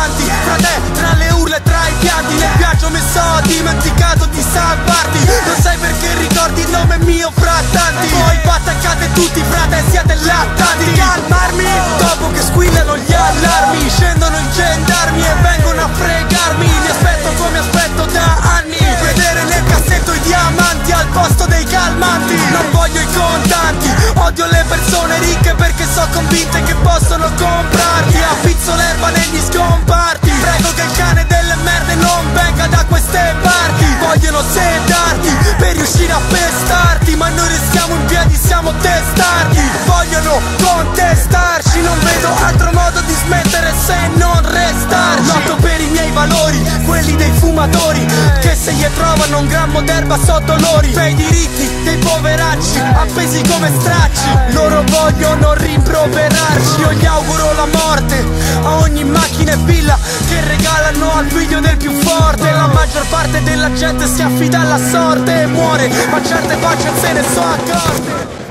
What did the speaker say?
avanti. Fra te, tra le urla e tra i pianti, nel viaggio mi sono dimenticato di salvarti. Non sai perché ricordi il nome mio fra tanti. Poi attaccate tutti, frate, siete lattanti. Calmarmi, dopo che squillano gli allarmi, scendono i gendarmi e vengono a fregarmi. Li aspetto come aspetto da anni, vedere nel cassetto i diamanti al posto dei calmanti. Non voglio i contanti, odio le persone ricche perché so convinte che possono comprarti. Affizzo l'erba negli scomparti, prego che il cane delle merde non venga da queste parti. Vogliono sedarti per riuscire a pestarti, ma noi restiamo in piedi, siamo testardi. Vogliono contestarci, non vedo altro modo di smettere se non restarci. Lotto per i miei valori, quelli dei fumatori, che se gli trovano un grammo d'erba so dolori. Per i diritti dei poveracci, appesi come stracci, loro vogliono rimproverarci. Io gli auguro la morte a ogni macchina e villa che regalano al figlio del più forte. La maggior parte della gente si affida alla sorte e muore, ma certe facce se ne sono accorte.